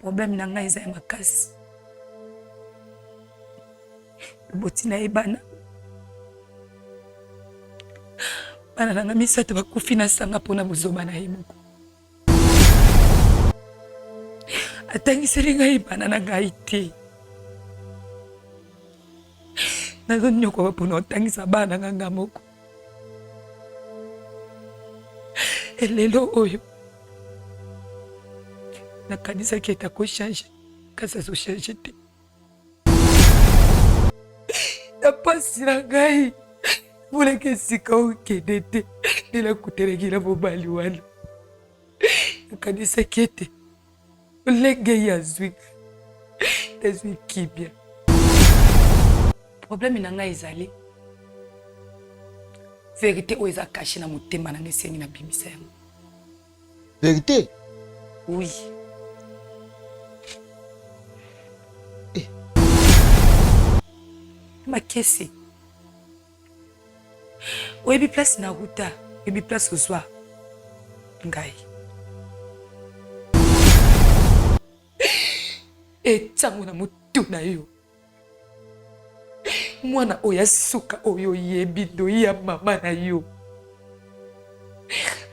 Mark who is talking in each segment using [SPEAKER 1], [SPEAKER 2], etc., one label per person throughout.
[SPEAKER 1] problème na ngai eza ya makasi. Botina ebana. Bana nanga misato bakufi na sanga pona buzoba na yemoko. Atangiseli ngai bana na ngai te. Nazo nyoko bapona otangisa bana nanga moko. Elelo oyo. Nakanisa ki etako changer. Kasa so changer te. Napasi na ngai. Mula kesika ukende te. Nila kuteregila mobali wana. Nakanisa ki ete. Ulenge ya zwi. Tezwi kibia. Problème na ngai ezali. Vérité oyo eza caché na motema na ngesengi na bimisa yango.
[SPEAKER 2] Vérité?
[SPEAKER 1] Oui. Makesi. Oyebi place na ruta, oyebi place ozwa. Ngai. Etango na mutu na yo. Mwana oya suka oyo yebi ndo ya mama na yo.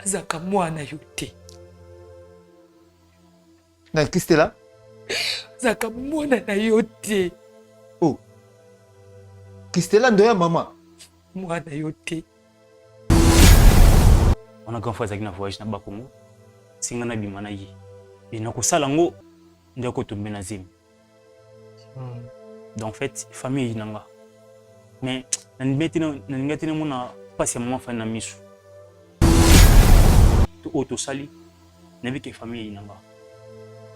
[SPEAKER 1] Azaka mwana yo te.
[SPEAKER 2] Na Christella?
[SPEAKER 1] Azaka mwana na yo te.
[SPEAKER 2] Oh. Christella ndo ya mama.
[SPEAKER 1] Mwana yo te.
[SPEAKER 3] On a grand fois na voyage na Bakongo. Singa na bimana yi. Bina ko sala ngo ndeko tombe na zim. Donc en fait famille nanga. Mais nangati na mona pasi ya mama fa na misu. To auto sali na bike famille nanga.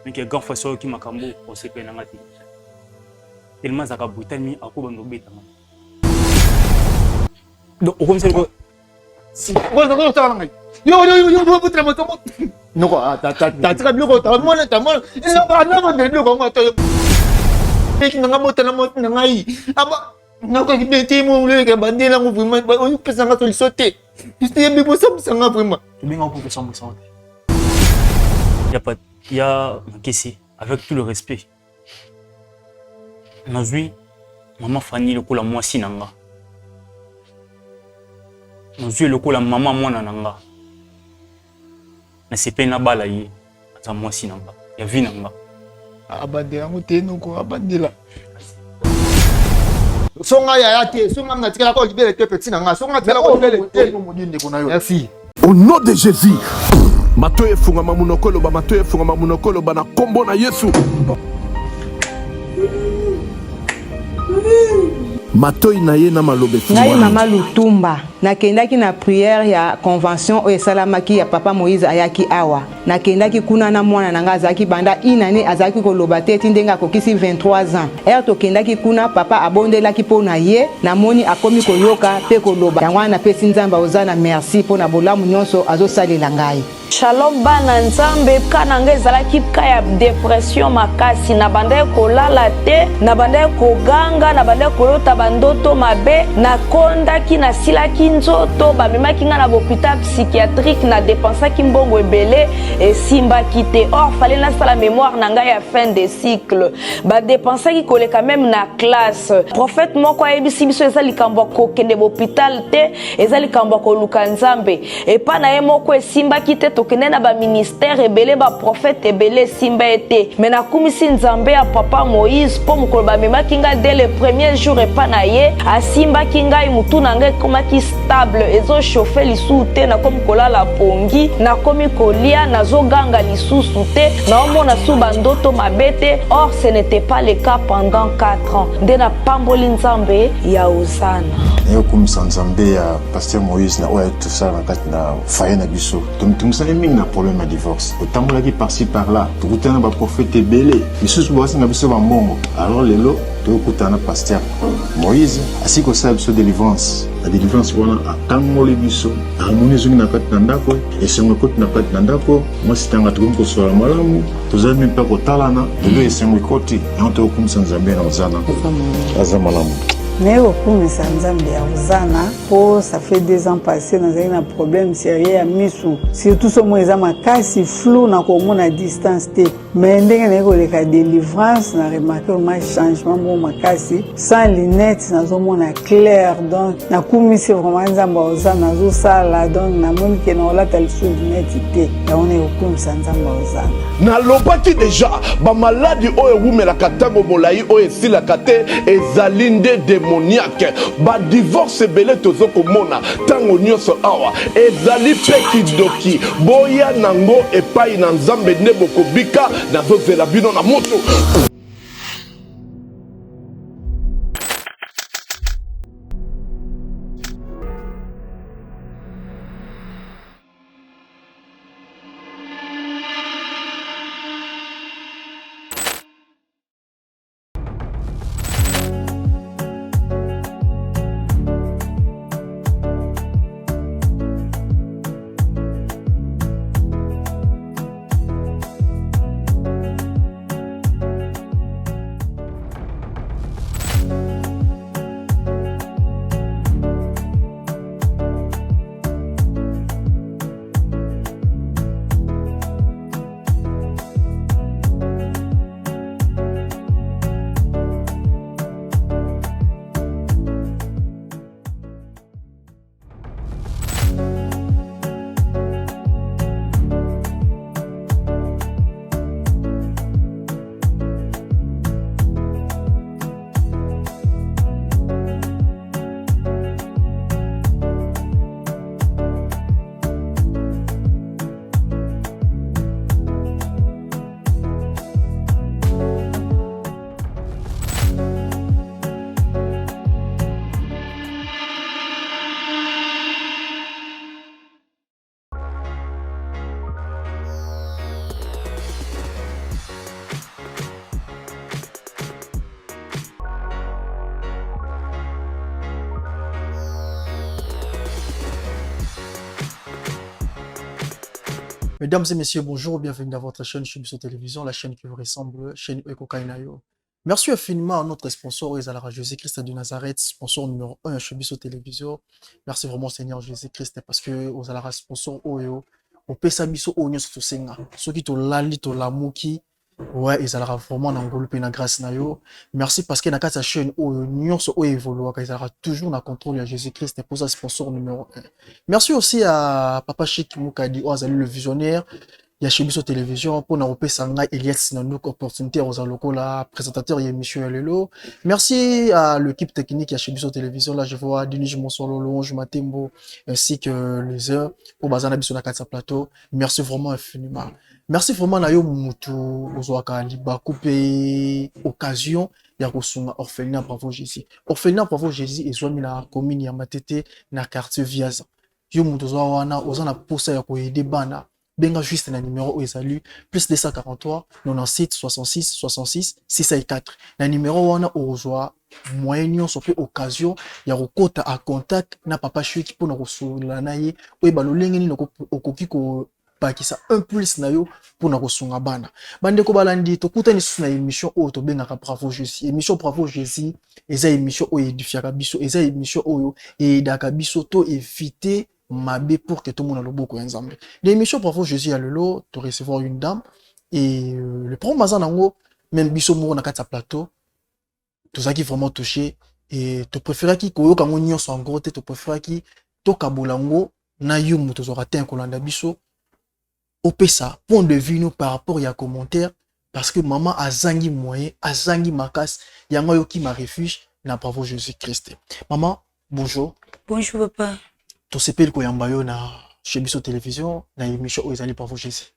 [SPEAKER 3] Mais que grand fois so ki makambo o se pe nanga ti. Tellement zaka butami akuba ndo beta man. Donc au comme ça ko
[SPEAKER 2] Yo, putra mo tomo. No ko ta tsaka bloko ta mo na. Ela ba na mo ndelo ko ngato. Peki nga mo tala mo na ngai. Aba na ko gibeti mo le ke bandela ngo vuma ba o pesa nga toli sote.Iste bi mo sanga vraiment.
[SPEAKER 3] Tu bien pour ça me santé. Il y a Makesi avec tout le respect. Nazui maman Fanny le ko la mwasi nanga. Nazui le ko la maman mwana nanga. Na sepe na bala yi ata mwasi nanga. Ya vi nanga.
[SPEAKER 2] Abandela ngo teno ko abandela. Songa ya te, songa na tikala ko libere te petit nanga. Songa tikala ko libere te mo dinde ko na yo. Merci.
[SPEAKER 4] Au nom de Jésus. Matoye funga mamunokolo ba matoye funga mamunokolo ba na kombo na Yesu. Matoyi na ye na malobe
[SPEAKER 5] ngai mama Lutumba nakendaki na prière ya convention oyo esalamaki ya papa Moïse ayaki awa nakendaki kuna na mwana nanga azalaki banda inane azalaki koloba te ti ndenge akokisi 23 ans tokendaki kuna papa abondelaki mpo na ye namoni akomi koyoka mpe koloba yango wana napesi nzambe oza na merci mpo na bolamu nyonso azosalela ngai.
[SPEAKER 6] Shalom bana nzambe kana ngai ezalaki ka ya depression makasi na banda kolala te na banda koganga na banda kolota bandoto mabe na kondaki na silaki nzoto bamemaki nga na hôpital psychiatrique na dépensaki mbongo ebele esimbaki te or fallait nasala mémoire na ngai ya fin de cycle ba dépensaki koleka même na classe prophète moko ayebisi biso eza likambo kokende hôpital te eza likambo koluka nzambe epa na ye moko esimbaki te tokende na ba ministère ebele ba prophète ebele simba ete mais nakumisi nzambe ya papa Moïse po mokolo bamemaki nga dès le premier jour epa na ye asimbaki ngai mutu na ngai komaki stable ezo chauffer lisusu te nakomi kolala pongi nakomi kolia nazoganga lisusu te naomona su bandoto mabe te or ce n'était pas le cas pendant 4 ans nde na pamboli nzambe ya Osana
[SPEAKER 7] nayokumisa nzambe ya pasteur Moïse na oyo tosala na kati na faye na biso tomitungisani mingi na problème ya divorce otambolaki par-ci par-là tokutana baprofete ebele misusu basinga biso bambongo alors lelo tokutana na pasteur Moïse asili kosala biso délivrance la délivrance wana akangoli biso harmonie ezongi na kati na ndako esengo ekoti na kati na ndako mwasi tanga tokomi kosola malamu tozali mpe kotalana lelo esengo ekoti yango tokokumisa nzambe na ozana aza malamu
[SPEAKER 8] Mais au coup, ça nous a bien pour ça fait 2 ans passés dans un problème sérieux à Missou. Surtout ce mois, ça m'a cassé flou na comme à distance. Mais dès que les cas délivrance, on a remarqué un changement bon m'a cassé sans lunettes, dans un monde clair. Donc, na comme c'est vraiment zamba oza na zo sala donc na moni que na la tel sur lunettes té. Là on est au coup ça zamba oza.
[SPEAKER 4] Na lobaki déjà ba maladie oyo wumela katango molai oyo esila kate ezalinde démoniaque ba divorce belé tozo komona tango nyonso awa ezali peki doki boya nango epai na nzambe ne bokobika nazozela bino na moto.
[SPEAKER 9] Mesdames et messieurs, bonjour, bienvenue dans votre chaîne Chebiso Télévision, la chaîne qui vous ressemble, chaîne Eko Kainayo. Merci infiniment à notre sponsor, Ezalara Jésus-Christ de Nazareth, sponsor numéro 1 Chebiso Télévision. Merci vraiment Seigneur Jésus-Christ parce que Ozalara sponsor Oyo, au Pesabiso Onyo Sotosenga, ceux qui to lali to lamuki, ouais, Ezalara vraiment n'engolpe na grâce na yo. Merci parce que na kata chaîne Oyo, nyonso Oyo évolue, Ezalara toujours na contrôle de Jésus-Christ pour ça sponsor numéro 1. Merci aussi à Papa Chic Moukadi, Ozali le visionnaire. Il y a Chebiso Télévision pour nous repérer Sanga Elias Sinanouk opportunité aux locaux là présentateur il y a Monsieur Lelo. Merci à l'équipe technique il y a Chebiso Télévision là je vois Denis Monsolo Longe Matembo ainsi que les heures pour Bazana Biso na Katsa Plateau. Merci vraiment infiniment. Merci vraiment na yo mutu ozwaka liba couper occasion ya kosunga orphelinat Bravo Jésus. Orphelinat Bravo Jésus ezwami na commune ya Matete na quartier Viaza. Yo mutu ozwana ozana posa ya ko aider bana. Benga juste na numéro ezali plus 243 97 66 66 604 na numéro wana ozwa moyen nyonso pe occasion ya kokota a contact na Papa Chic pour na kosola na ye oyeba lolenge nini okoki ko bakisa un plus na yo pour na kosunga bana bandeko balandi tokutani susu na émission oyo tobengaka Bravo Jésus. Émission Bravo Jésus eza émission oyo edifiaka biso, eza émission oyo eyedaka biso to éviter mabe pour que tout le monde a le beau coin ensemble. L'émission Bravo Jésus à Lelo, tu recevoir une dame et le premier mazan nango même biso moko na kata plateau tout ça qui vraiment touché et tu préférais qui koyo kango nyonso en gros tu préférais qui to kabolango na yumu to zora ten kolanda biso opesa point de vue nous par rapport à commentaire parce que maman azangi moyen azangi makas yango yo qui ma refuge na Bravo Jésus Christ. Maman bonjour.
[SPEAKER 1] Bonjour papa.
[SPEAKER 9] To sepel ko yamba yo na Chebiso Télévision na émission Ezali Bravo Jésus.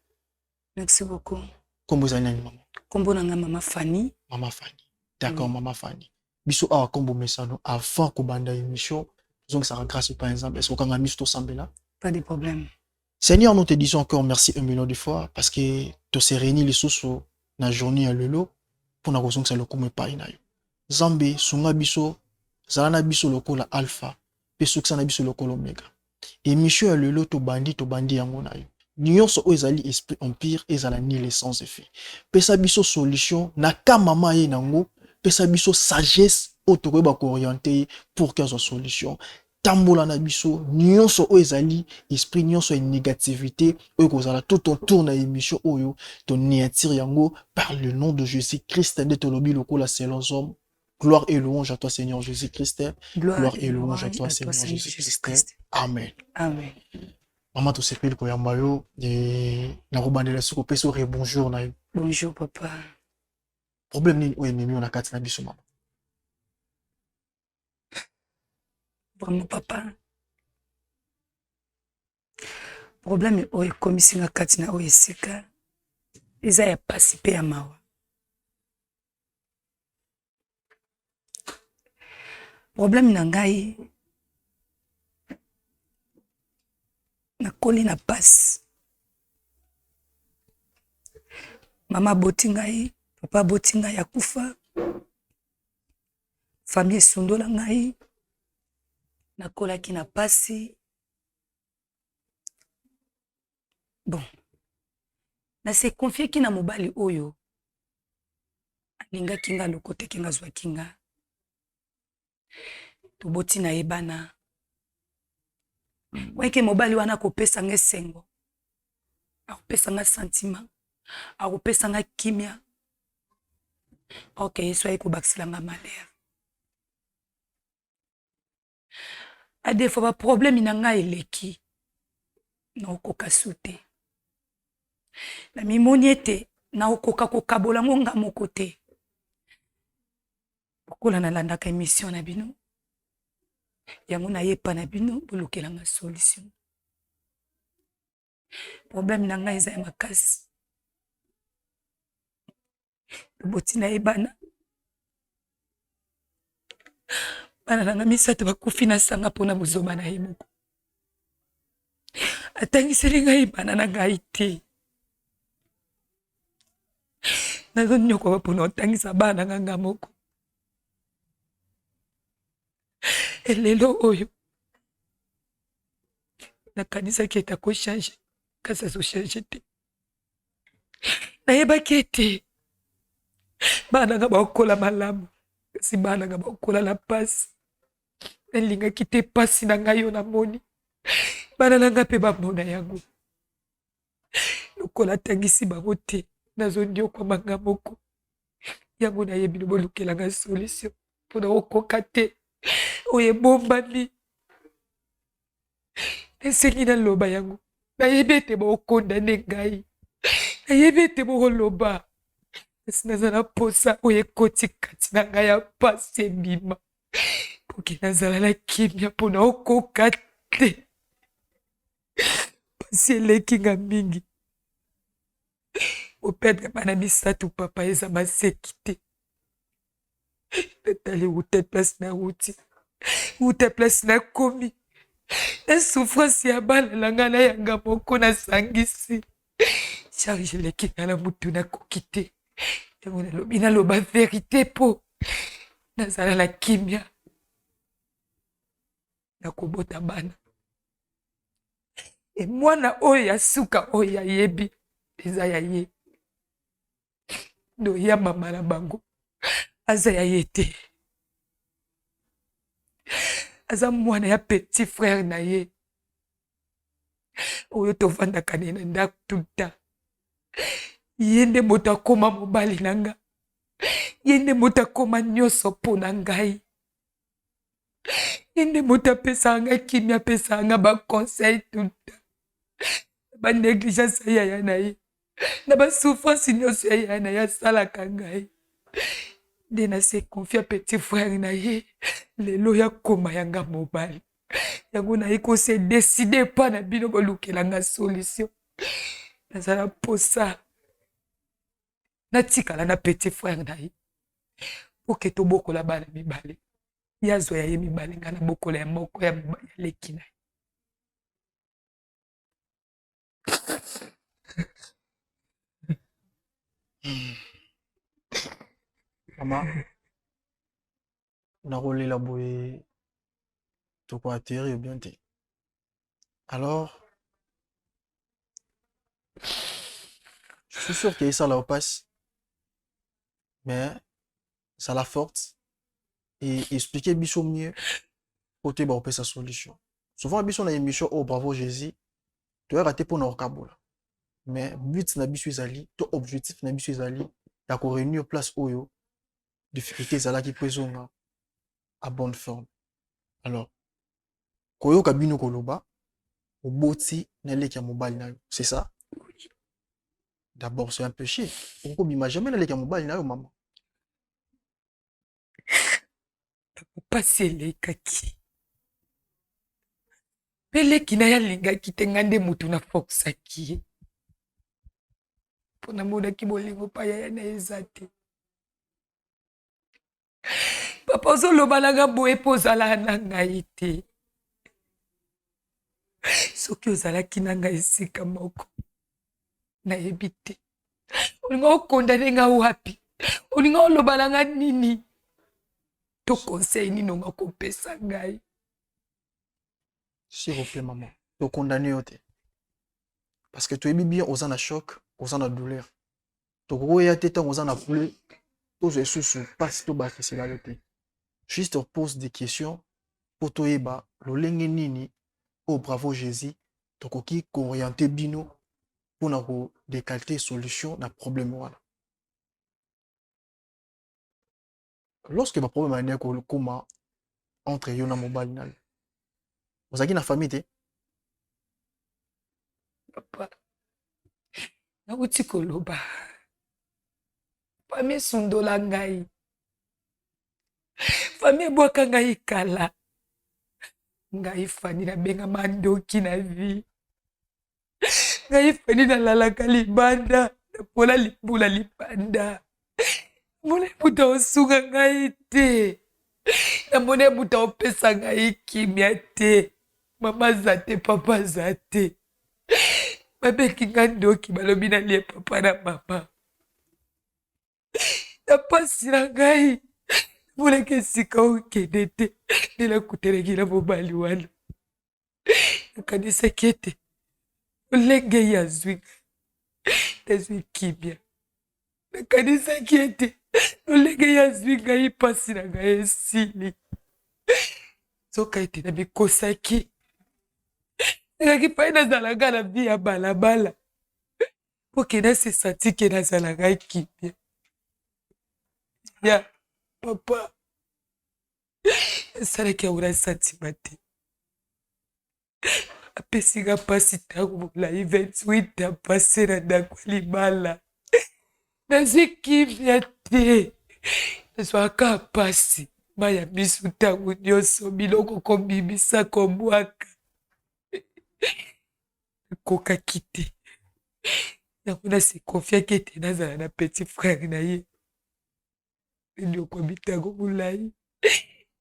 [SPEAKER 1] Merci beaucoup.
[SPEAKER 9] Kombo ezali nani maman?
[SPEAKER 1] Kombo nanga Mama Fanny.
[SPEAKER 9] Mama Fanny. D'accord, Mama Fanny. Biso awa kombo mesano avant ko banda émission, donc ça grâce par exemple, est-ce qu'on a mis tout sambela?
[SPEAKER 1] Pas de problème.
[SPEAKER 9] Seigneur, nous te disons encore merci 1 million de fois parce que tu s'es réuni les sous na journée à Lelo pour na kozongisa le comme pa ina yo. Zambe sunga biso, zalana biso lokola alpha. Pe suksa na biso lokolo omega. Et monsieur a lelo to bandi yango na yo. Nyonso o ezali esprit empire ezala ni les sans effet. Pe sa biso solution na ka mama ye nango, pesa biso sagesse otokoyeba koorienter pour qu'elle soit solution. Tambola na biso nyonso oyo ezali esprit nyonso ya négativité oyo kozala tout autour na émission oyo to néantire yango par le nom de Jésus-Christ nde tolobi lokola selon homme. Gloire et louange à toi Seigneur Jésus-Christ. Gloire et louange à toi Seigneur Jésus-Christ. Amen.
[SPEAKER 6] Amen.
[SPEAKER 9] Maman to sepeli koyamba yo na kobandela siko peso re bonjour na yo.
[SPEAKER 6] Bonjour papa.
[SPEAKER 9] Problème nini oyo ememi na kati na biso mama?
[SPEAKER 6] Vraiment papa. Problème oyo komisi na kati na oyo esika eza ya pasi pe ya mawa. Problème na ngai nakoli na pasi. Mama boti ngai, papa boti ngai akufa. Famille sundola ngai. Nakolaki na pasi. Bon. Na se confie ki na mobali oyo. Alinga kinga lokote kinga zwa kinga. Toboti na ebana. Weke mobali wana kopesa nge sengo. Akopesa nga sentiment. Akopesa nga kimia. Ok, yesu ayi kobakisila nga malheur. A des fois, problème na nga eleki. Na okoka sute. Na mimoni ete na okoka kokabola ngonga moko te. Pokola na landaka émission na bino. Yango na yepa na bino bolukela nga solution. Problème na nga eza ya makasi. Boti na ebana. Bana nanga misato bakufi na sanga pona bozoma na ye moko. Atangiseli ngai bana na ngai te. Nazo nyoko bapona otangisa bana nga moko. Elelo oyo. Nakanisa ki etako change. Kasi azo change te. Nayebaki ete. Bana nga baokola malamu. Kasi bana nga baokola na pasi. Nalingaki te pasi na ngai yo namoni. Bana na nga pe bamona yango. Lokola tangisi bango te. Nazo nyokwa manga moko. Yango nayebi no bolukela nga solution. Pona okoka te. Oye bombani. Neseli na loba yango. Nayebi ete bokondane ngai. Nayebi ete boloba. Kasi nazala posa oye koti kati na ngai ya pasi ebima. Poki nazala na kimia pona okoka te. Pasi eleki nga mingi. Opedre bana misato papa eza maseki te. Natali ute place na uti. Ute place na komi. Na souffrance ya bana na nga na yanga moko na sangisi. Charge leki nga na mutu na kokite. Yango nalobi naloba verite po. Nazala na kimia. Nakobota bana. E mwana oyo ya suka oyo ya yebi. Eza ya ye. No ya mama na bango. Aza ya ye te. Aza mwana ya petit frère na ye. Oyo tovandaka na ndako tuta. Yende moto akoma mobali nanga. Yende moto akoma nyonso po na ngai. Yende moto apesa nga kimia apesa nga ba conseil tuta. Ba négligence ya na ye. Na ba souffrance nyonso ya na ya salaka ngai. Nde na se confia petit frère na ye. Lelo ya koma yanga mobali. Yango na ye ko se décider pa na bino bolukela nga solution. Nazala posa. Natikala na petit frère na ye. Oke to bokola bana mibale. Yazo ya ye mibale nga na bokola ya moko ya mibale ya leki na ye.
[SPEAKER 9] Mama, nakolela boye toko atterrir bien te. Alors, je suis sûr qu'il y a ça là au passe. Mais ça la forte et expliquer biso mieux côté ba opesa solution. Souvent biso na émission oh bravo Jésus, tu as raté pour na okabola. Mais but na biso ezali, to objectif na biso ezali ya ko réunir place oyo difficulté zala ki présonga à bonne forme. Alors, koyoka bino koloba oboti na leki ya mobali na yo, c'est ça? D'abord, c'est un péché. Pourquoi bima jamais na leki ya mobali na yo maman?
[SPEAKER 1] Pasi elekaki mpe leki na ye alingaki te nga nde motu nafokisaki ye mpo namonaki bolingo pa yaya na eza te. Papa ozoloba nanga boye mpo ozala na ngai te. Soki ozalaki na ngai esika moko nayebi te, olinga okondane nga wapi? Olinga oloba nanga nini? To conseil nino nga kopesa ngai?
[SPEAKER 9] S'il vous plaît maman, to condamner yo te. Parce que tu es bien aux en choc, aux en douleur. To koya te tant aux en pleu, to je sous passe to ba c'est la te. Juste te pose des questions pour to eba lo lenge nini oh bravo Jésus, to koki ko orienter bino pour na ko décalter solution na problème wala. Lorsque ma problème est ko comment entre yo na mobile na. Vous avez une famille te?
[SPEAKER 1] Papa, nauti koloba. Famille sundola ngai. Famille bwaka ngai kala. Ngai fani na benga mandoki na vi. Ngai fani na lalaka libanda. Na pola libula libanda. Mone buta osunga ngai te. Na mone buta opesa ngai kimia te. Mama zate, papa zate. Babeki nga ndoki balobi na lie papa na mama. Na pasi na ngai. Muleke sika okende te. Nela kuterekila mobali wana. Nakanisa kete. Olenge ya zwi. Tazwi kimia. Nakanisa kete. Olenge ya zwi ngai pasi na ngai esili. Soka ete na bikosaki. Naki pa nazalaka na vi ya balabala. Poke na se senti ke nazalaka kimia. Ya, papa. Esalaki aura santima te. Apesinga pasi ntango molai 28 apase na ndako libala. Nazwi kimia te. Nazwaka pasi. Maya misu ntango nyonso biloko kobimisa kobwaka. Kokaki te. Yango nasi konfiaki ete nazala na petit frère na ye. Biloko bitango molai.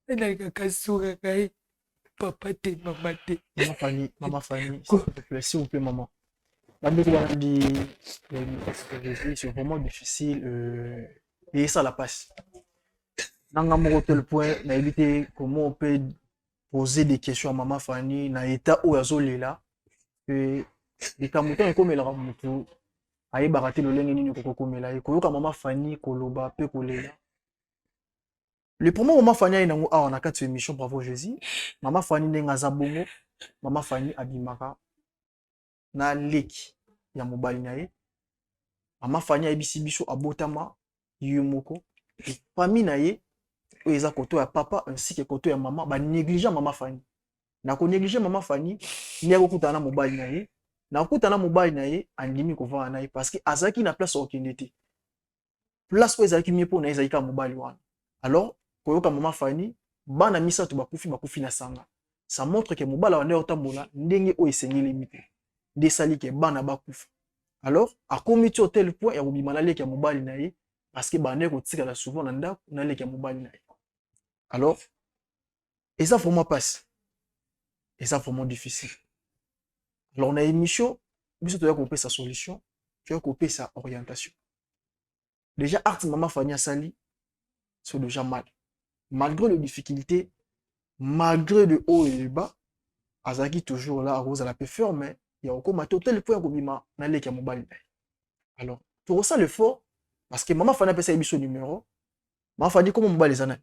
[SPEAKER 1] Nalikaka suka ngai. Papa te, mama te.
[SPEAKER 9] Maman Fanny, s'il vous plaît, maman. La c'est vraiment difficile et ça la passe. Dans un tel point, on a évité comment on peut poser des questions à maman Fanny, dans l'état où elle est là. Et les camotons, comme elle a ramonté, aïe baraté le lingue ni comme elle a. Et quand maman Fanny, koloba, peu kolela. Le premier moment Fanny est dans on a quatre émissions bravo Jésus. Maman Fanny n'est pas bongo. Maman Fanny abimaka na leki ya mobali na ye. Maman Fanny abisi biso abotama yumoko. Famille na ye eza koto ya papa ainsi que koto ya maman ba négliger maman Fanny. Na ko négliger maman Fanny ni akokutana na mobali na ye. Na okutana mobali na ye andimi ko va na ye parce que azaki na place okendete. Place où ezaki mieux pour na ezaki ka mobali wana. Alors koyoka maman Fanny bana misato bakufi na sanga. Ça montre que mobala wana otambola ndenge o esengeli mite. Desali ke bana bakufa. Alors a comité au tel point ya kobima na leki ya mobali na ye parce que bana ko tikala souvent na ndako na leki ya mobali na ye. Alors et ça vraiment passe. Et ça vraiment difficile. Alors on a une émission, biso to ya ko pesa solution, tu ya ko pesa orientation. Déjà art maman Fanny asali c'est déjà mal. Malgré les difficultés, malgré le haut et le bas, azaki toujours là à rose à la peu fort, mais il y a encore un tel point qu'on bima na leki ya mobali. Alors, tu ressens l'effort parce que maman Fanny a payé son numéro. Ma Fanny, comment mobile les années?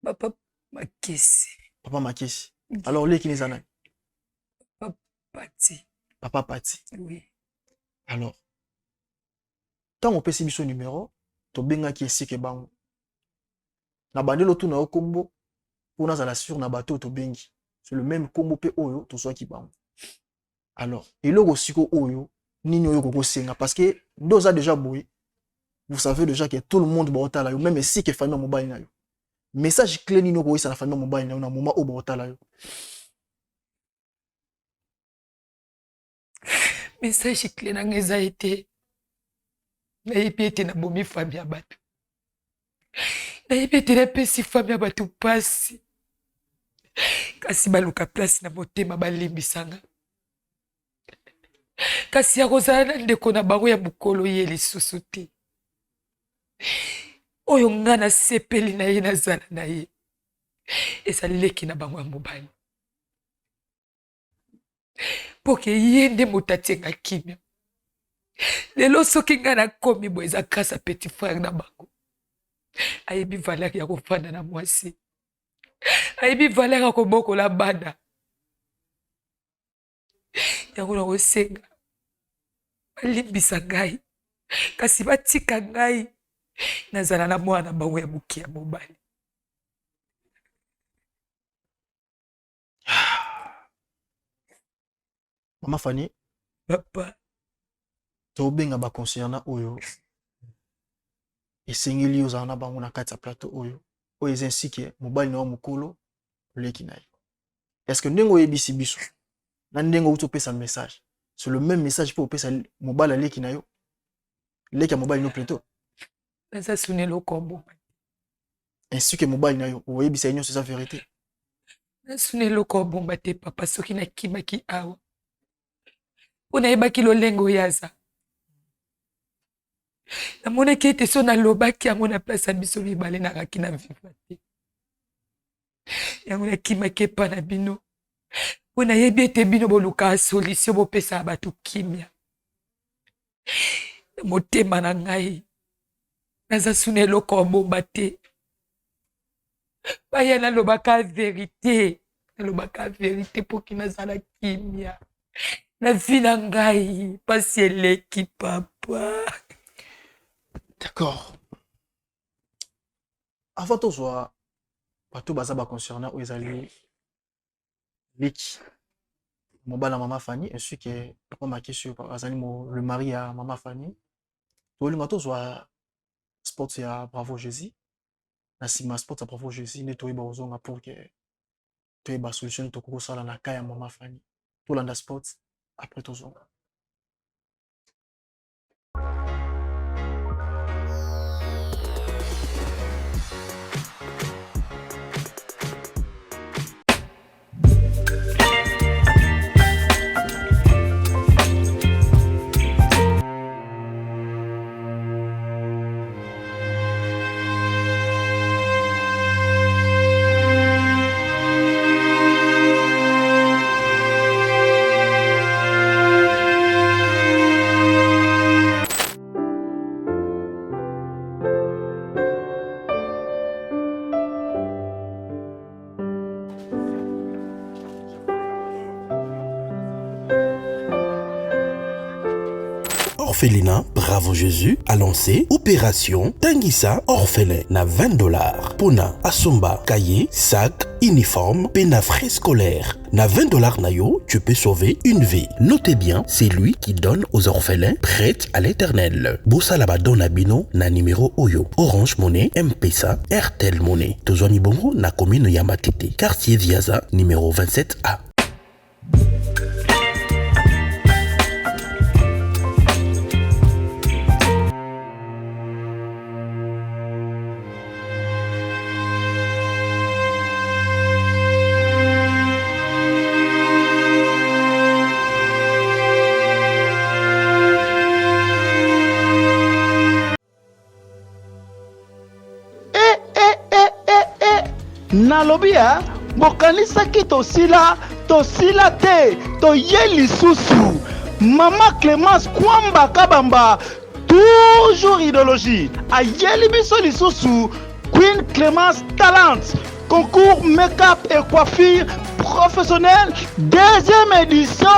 [SPEAKER 1] Papa Makesi.
[SPEAKER 9] Papa Makesi. Alors, les qui les années?
[SPEAKER 1] Papa Pati.
[SPEAKER 9] Papa Pati.
[SPEAKER 1] Oui.
[SPEAKER 9] Alors, tant on peut si son numéro, to benga qui est si que bango. Na bandelo tout na combo pour na la sur na bateau to bengi. C'est le même combo pe oyo to soit qui bango. Alors, et le siko oyo nini oyo koko senga parce que doza déjà boy. Vous savez déjà que tout le monde ba otala yo même si que famille mobile na yo. Message clé nino ko isa na famille mobile na yo na moment o ba otala yo.
[SPEAKER 1] Message clé na ngeza été. Na epete na bomi famille abatu. Na epete na pesi famille abatu pasi. Kasi baluka place na motema balimbisanga. Kasi ya kozala ndeko na bango ya bukolo ye lisusu te. Oyo nga na sepeli na ye nazala na ye. Ezali leki na bango ya mobali. Poke ye nde moto atienga kimia. Lelo soki nga nakomi boye eza grâce petit frère na bango. Ayebi valeur ya kofanda na mwasi. Ayebi valeur ya kobokola bana. Yango na kosenga balimbisa ngai kasi batika ngai nazala na mwana bango ya moke ya mobali.
[SPEAKER 9] Maman Fanny,
[SPEAKER 1] Papa
[SPEAKER 9] to benga ba concernant oyo esengeli yo zana bango na kati ya plateau oyo oyo ainsi que mobali na mukolo leki na ye. Est-ce que ndengo yebisi biso na ndengo utopesa message c'est le même message pour pesa mobali leki na yo leki ya mobali no plateau
[SPEAKER 1] naza sunelo kombo
[SPEAKER 9] ainsi que mobali na yo oyebisa nyonso eza vérité
[SPEAKER 1] na sunelo kombo te papa soki na kimaki awa ona yebaki lolengo yaza namonaki ete so nalobaki yango na place ya biso mibale nakaki na viva te yango nakimaki epa na bino mpo nayebi ete bino boluka solution bopesa bato kimia na motema na ngai naza suna eloko bomba te baya nalobaka verité mpoki nazala kimia na vi na ngai pasi eleki papa.
[SPEAKER 9] D'accord. Avant tout soit bateau bazaba concernant où ezali leki mobile à maman Fanny ainsi que papa marqué sur azali le mari à maman Fanny to linga to soit sport ya Bravo Jésus na sima sport ya Bravo Jésus ne to iba ozonga pour que to iba solution to ko sala na kaya maman Fanny to landa sport après to zonga.
[SPEAKER 10] Orphelinat Bravo Jésus a lancé Opération Tangisa Orphelin na $20. Pona Asomba, cahier, sac, uniforme, pena frais scolaire. Na $20 nayo, tu peux sauver une vie. Notez bien, c'est lui qui donne aux orphelins prêts à l'éternel. Bossa laba dona bino na numéro Oyo. Orange Money, M-Pesa, Airtel Money. Tozwani bongo na commune Yamatete. Quartier Viaza, numéro 27A.
[SPEAKER 11] Nalobia bokanisaki tosila te toye lisusu mama Clémence Kwamba Kabamba toujours idéologie. Ayeli biso lisusu Queen Clémence Talent. Concours make-up et coiffure professionnel. Deuxième édition.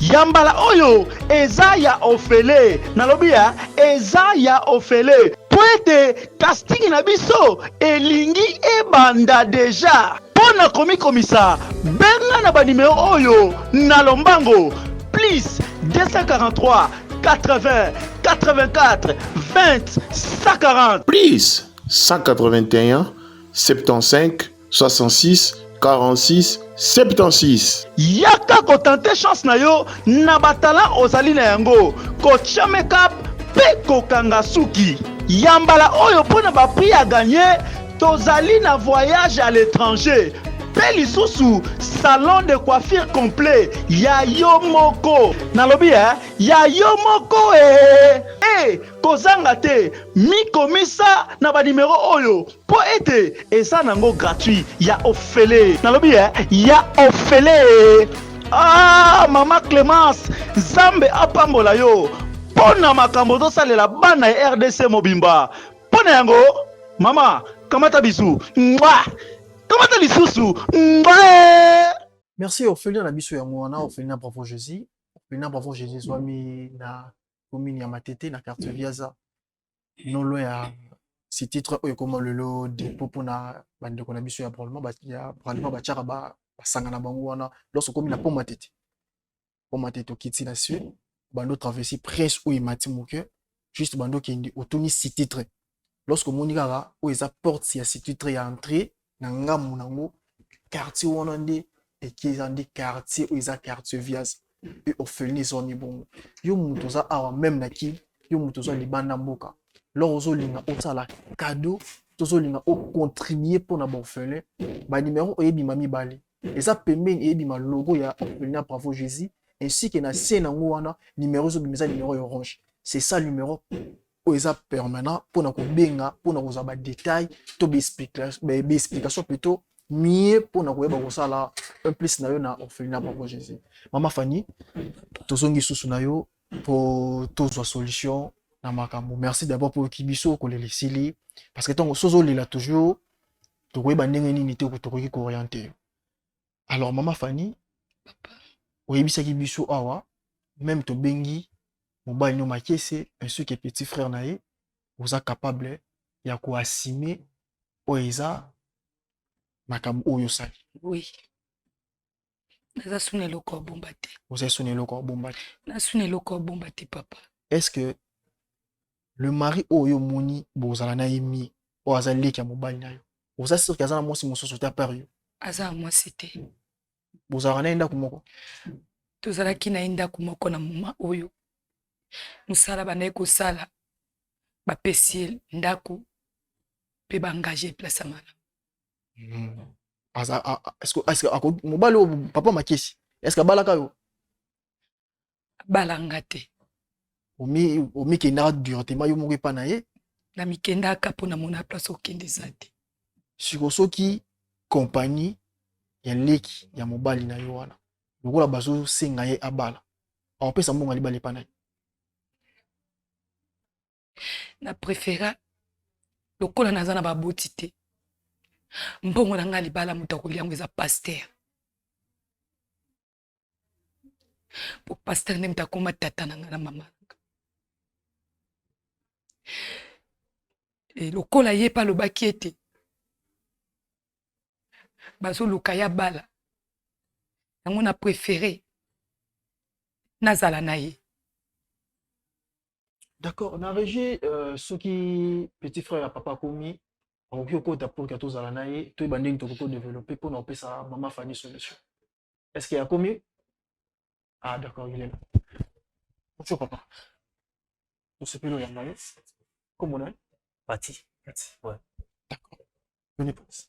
[SPEAKER 11] Yambala oyo eza ya ofele. Nalobia eza ya ofele. Poete casting na biso elingi ebanda deja. Pona komi komisa benga na ba numéro oyo na lombango. Plus 243 80 84 20 140.
[SPEAKER 12] Plus 181 75 66 46 76.
[SPEAKER 11] Yaka kotante chance na yo na batala ozali na yango. Kocha makeup pe kokanga suki. Yambala oyo pona ba prix à gagner. Tozali na voyage à l'étranger. Pe lisusu salon de coiffure complet. Ya yo moko. Nalobi ya yo moko kozanga te. Mi komisa na ba numéro oyo. Po ete eza nango gratuit. Ya ofele. Nalobi ya ofele. Ah, Mama Clémence, Zambe apambola yo. Pona makambo to salela bana ya RDC mobimba. Pona yango, mama, kamata bisu. Mwa! Kamata lisusu. Mwa!
[SPEAKER 9] Merci Ophélia na biso ya mwana, Ophélia Bravo Jésus. Ophélia Bravo Jésus zwami na commune ya Matete na quartier Viaza. Nolo ya si titre oyo koma lelo de popo na bandeko na biso ya probablement ba tchaka ba sangana bango wana lorsque komi na po Matete. Po Matete okiti na sud. Bando traverser presse ou imati moke juste bando qui otuni si titre lorsque monika ou eza porte ya si titre ya entrée na ngamu nango quartier wana nde et qui andi quartier ou eza quartier Viaz et ofeli zoni bongo yo muto za awa même na ki yo muto za libanda mboka lozo linga otala cadeau tozo linga o contribuer pour na bofele ba numéro oyebi mami bali eza pembeni eyebi ma logo ya Ophélia Bravo Jésus ainsi que na senango wana numéro zo bimeza numéro orange c'est ça numéro o eza permanent pour na ko benga pour na ko za ba détail to be explication plutôt mieux pour na ko yeba ko sala un plus na yo na Ophélia Bravo Jésus. Mama Fanny tozongi susu na yo pour tozwa solution na makambo. Merci d'abord pour kibiso ko le lisili parce que tongo sozo lela toujours to ko yeba ndenge nini te ko to ko orienter. Alors Mama Fanny oyebisaki biso awa même to bengi mobali no makese ainsi que petit frère nae oza capable ya ko assumer oeza makambo oyo sali.
[SPEAKER 1] Oui. Naza sune loko bombate.
[SPEAKER 9] Oza sune loko bombate.
[SPEAKER 1] Na sune loko bombate papa.
[SPEAKER 9] Est-ce que le mari oyo moni bozala na yemi o azali ki mobali nayo oza sûr que azana mosi mososo ta par yo
[SPEAKER 1] aza moi c'était
[SPEAKER 9] bozala na enda kumoko
[SPEAKER 1] tozalaki na enda kumoko na mama oyo musala banaye kosala bapesi ndako pe baengage place amana.
[SPEAKER 9] Est-ce que mobali o papa makesi est-ce que balaka yo
[SPEAKER 1] balanga te
[SPEAKER 9] omi kenda directement yo moko epa na ye
[SPEAKER 1] na mikenda kapo na mona place okende zate
[SPEAKER 9] soki compagnie ya leki ya mobali na yo wana lokola bazo senga ye abala apesa mbongo libala epa na ye
[SPEAKER 1] na préféra lokola naza na baboti te mbongo na nga libala moto akoliango eza pasteur po pasteur nde moto akoma tata na nga na mama lokola ye pa lobaki ete bazoluka ya bala yango na préféré nazala na ye.
[SPEAKER 9] D'accord, on a régi ce qui petit frère à papa komi au côté pour que tous à naie tout banding tout côté développer pour nous sa maman Fanny solution. Est-ce qu'il y a commis? Ah d'accord, il est là. Bonjour papa. On se pèle en main. Comment on est?
[SPEAKER 3] Pati. Ouais.
[SPEAKER 9] D'accord. Venez pour ça.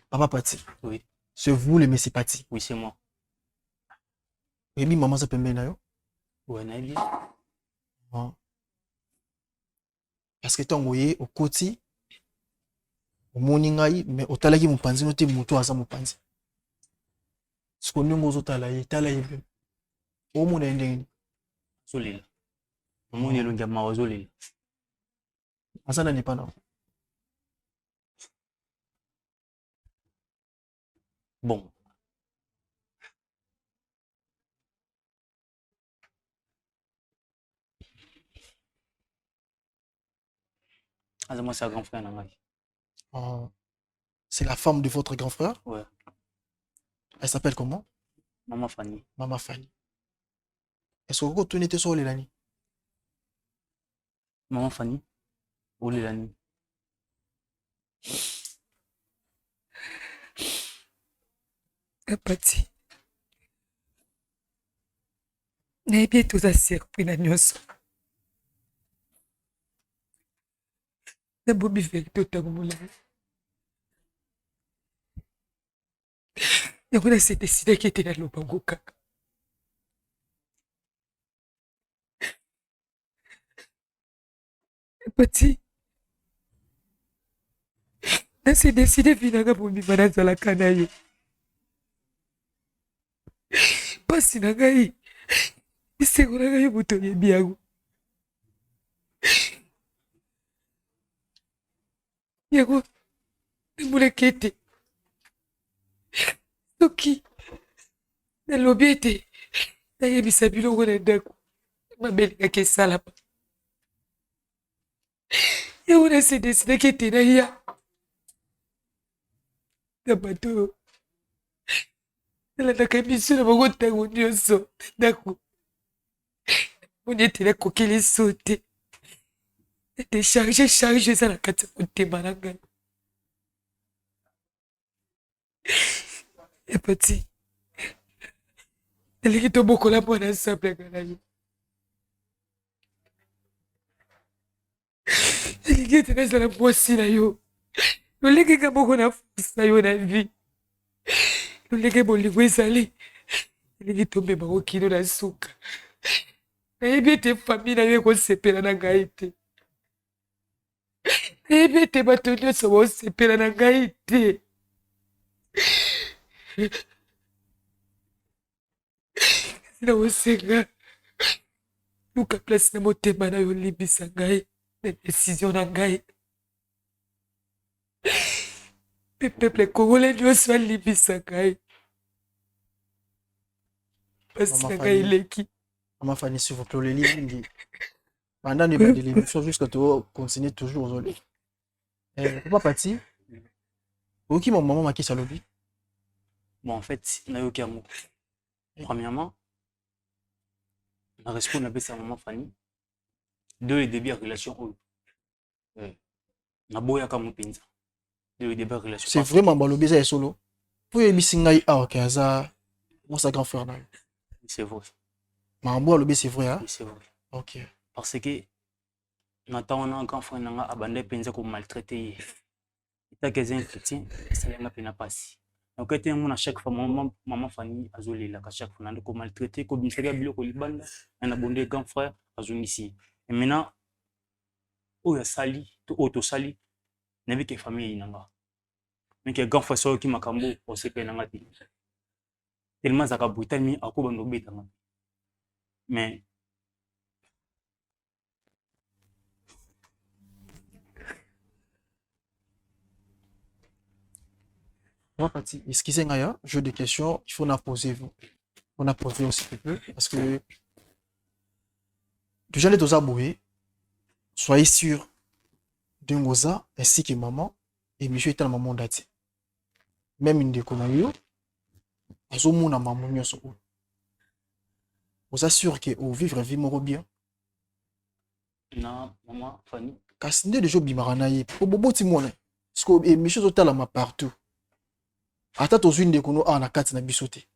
[SPEAKER 9] Papa Pati.
[SPEAKER 3] Oui.
[SPEAKER 9] C'est vous le Messi Pati?
[SPEAKER 3] Oui, c'est moi.
[SPEAKER 9] Et bien maman ça peut bien là.
[SPEAKER 3] Ouais, naïbi.
[SPEAKER 9] Parce que tant voyez au côté au morning mais au talaki mon panzi noté moto à ça mon panzi. Ce qu'on nous a talaye, talaye. Au monde est
[SPEAKER 3] Zolila. Mon est le ma zolila.
[SPEAKER 9] Asana n'est pas non.
[SPEAKER 3] Bon. Moi, c'est un grand frère.
[SPEAKER 9] C'est la femme de votre grand frère?
[SPEAKER 3] Ouais.
[SPEAKER 9] Elle s'appelle comment?
[SPEAKER 3] Maman Fanny.
[SPEAKER 9] Maman Fanny. Est-ce que vous tournez sur les lani?
[SPEAKER 3] Maman Fanny. Ou les lani.
[SPEAKER 1] Apati. Nayebi toza surpris na nyonso. Nabomi vérité otango molai. Yango nase desidaki ete naloba ngo kaka. Apati. Nase deside vinanga bomima nazalaka na ye. Pasi na ngai isengo na ngai moto oyebi yango. Yango namonaki ete soki nalobi ete nayebisa biloko na ndako mabe elingaki esalama. Yango nase desidaki ete naya na bato oyo nalandaka biso na bango ntango nyonso na ndako. Moni ete nakokeli so te. Charge eza na kati ya motema na ngai. Apati. Nalingi tobokola mwana nsamblanga na ye. Nalingi ete nazala mwasi na yo. Lolenge nga moko na force na yo na vie. Lolenge bolingo ezali. Nalingi tomema okino na suka. Nayebi ete famille na yo ekosepela na ngai te. Nayebi ete bato nyonso baosepela na ngai te. Na osenga luka place na motema na yo limbisa ngai na décision na ngai. Pe peuple congolais nyonso alimbisa ngai. Pasi na ngai eleki.
[SPEAKER 9] Maman Fanny, s'il vous plaît, les lignes. Pendant l'émission, jusqu'à toi, continuer toujours aujourd'hui. Papa Pati, ok, mon maman m'a quitté à l'objet.
[SPEAKER 3] Bon, en fait, Nayoki Amo. Premièrement, on a répondu à sa maman Fanny. Deux, les débuts de relation. Naboya Kamupinza. Deux, les débuts de relation.
[SPEAKER 9] C'est vraiment bon, l'objet est solo. Pour y aller, ok, ça, moi, c'est grand frère.
[SPEAKER 3] C'est vrai.
[SPEAKER 9] Mambo, l'objet, c'est vrai, hein?
[SPEAKER 3] Oui, c'est vrai.
[SPEAKER 9] Ok.
[SPEAKER 3] Parce que, Nathan, on a un grand frère, on a abandonné Penza comme maltraité. Il y a quelques chrétiens, ça y a pas passé. Donc, à chaque fois, maman Fanny a zolé là, à chaque fois, on a maltraité, comme il a bilo Kolibanda, on a abandonné grand frère à zone ici. Et maintenant, où il y a sali, tout sali, n'a vu que famille nanga. Mais que grand frère qui m'a cambo, on sait pas nanga. Tellement ça a brûlé, mais à quoi on a oublié nanga. Mais
[SPEAKER 9] Excusez-moi, jeu de questions, il faut en poser vous. On a posé aussi un peu parce que déjà les deux aboués, soyez sûr d'un goza ainsi que maman et monsieur est dans le moment d'être. Même une déconnaille, ils ont mon maman mieux sur eux. Vous assure que au vivre vie moro bien.
[SPEAKER 3] Non, maman Fanny.
[SPEAKER 9] Casse de jeux bimaranaye. Pour bobo timone. Parce que monsieur total à ma partout. Ata tozwi ndeko no na kati na bisote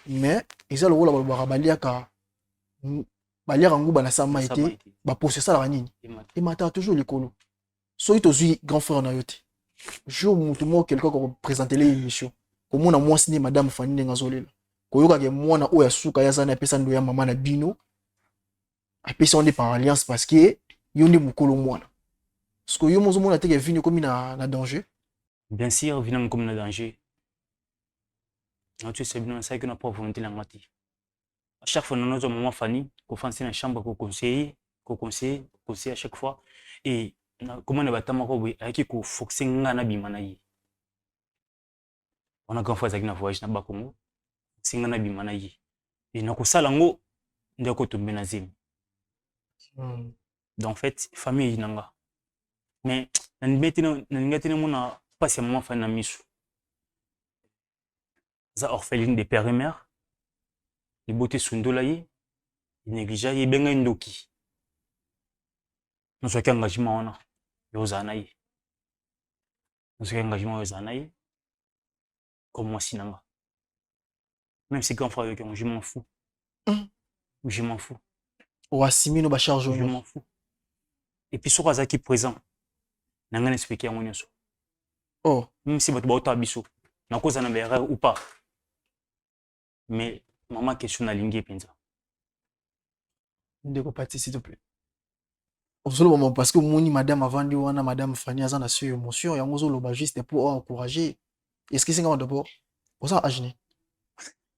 [SPEAKER 9] mais eza lokola balobaka baliaka baliaka nguba na sama ete baposesa la nini emata toujours likolo soki tozwi grand frère na yo te jour mutu moko quelqu'un ko présenter les émissions komona mwasi ni madame Fanny ndenga zolela koyoka ke mwana oyo asuka yazana pesa ndo ya mama na bino apesa on est par alliance parce que yo ndi mukolo mwana parce que yo mozo mona te ke vini comme na danger.
[SPEAKER 3] Bien sûr vini comme na danger. Tu sais bien ça que n'a pas volonté la ngati. À chaque fois nous maman Fanny qu'on fait dans la chambre qu'on conseiller à chaque fois et comment ne batama ko avec ko foxer ngana bimana yi. On a grand fois avec na voyage na Bakongo singana bimana yi. Et na ko sala ngo ndeko tombe na zim. Donc en fait famille nanga. Mais ngati na mona passe maman Fanny na misu. Ça orpheline des pères et mères. Les beautés sundola yi, négligea yi benga ndoki. Nous sommes engagement on a yozana yi. Nous sommes engagement yozana yi. Comme moi sinanga. Même si quand frère je m'en fous. Je m'en fous.
[SPEAKER 9] Ou assimi no ba charge
[SPEAKER 3] je m'en fous. Et puis sur azaki présent. Nanga expliquer à mon
[SPEAKER 9] oh,
[SPEAKER 3] même si votre bauta biso. Na cause na erreur ou pas. Mais maman question na lingi penza.
[SPEAKER 9] Ndeko pati s'il te plaît. Au seul moment parce que moni madame avandi wana madame Fanny azana sur émotion yango zo loba juste pour encourager. Est-ce que c'est ngam d'abord? Osa agné.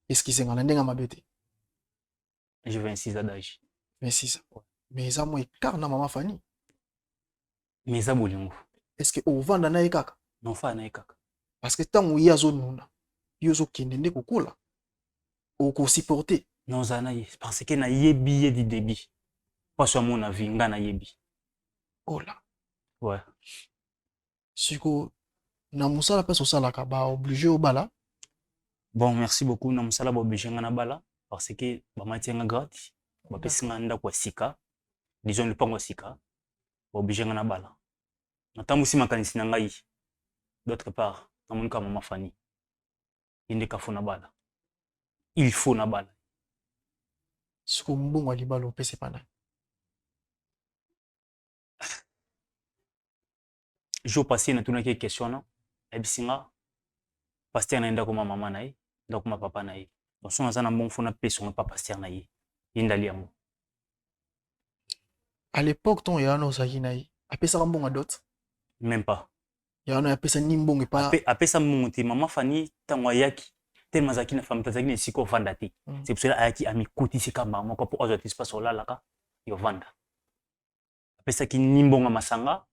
[SPEAKER 9] Est-ce que c'est ngam ndenga mabete?
[SPEAKER 3] J'ai 26 ans d'âge.
[SPEAKER 9] 26 ans. Mais ça moi écart na maman Fanny.
[SPEAKER 3] Mais ça bolingo.
[SPEAKER 9] Est-ce que au vanda na ekaka?
[SPEAKER 3] Non fa na ekaka.
[SPEAKER 9] Parce que tant où yazo nuna. Yozo kende ndeko kula. Oko supporter.
[SPEAKER 3] Non zana yi parce que na yebi di débit. Pas sur mon avis ngana yebi.
[SPEAKER 9] Oh là.
[SPEAKER 3] Ouais.
[SPEAKER 9] Siko na musala pesa osala ka ba obligé au bala.
[SPEAKER 3] Bon, merci beaucoup na musala ba obligé ngana bala parce que ba matianga gratis. Ba pesinga nda kwa sika. Disons le pango sika. Ba obligé ngana bala. Na tamusi makanisi na ngai. D'autre part, na mon ka maman Fanny. Inde ka fona bala. Il faut na bala.
[SPEAKER 9] Siko mbongo alibalo pese pana.
[SPEAKER 3] Jour passé na tuna ke question na ebisinga pasteur na ndako ma mama na ye ndako ma papa na ye donc son azana bon fona peso pa pasteur na ye indali amo
[SPEAKER 9] à l'époque ton ya no saki na ye apesa mbongo dot
[SPEAKER 3] même pas
[SPEAKER 9] ya no apesa ni mbongo pa
[SPEAKER 3] apesa mbongo te maman Fanny tango yaki tellement zaki na femme tazaki ne siko vanda te c'est pour cela ayaki ami koti sika mama ko pour aujourd'hui espace olalaka yo vanda apesa ki ni mbongo masanga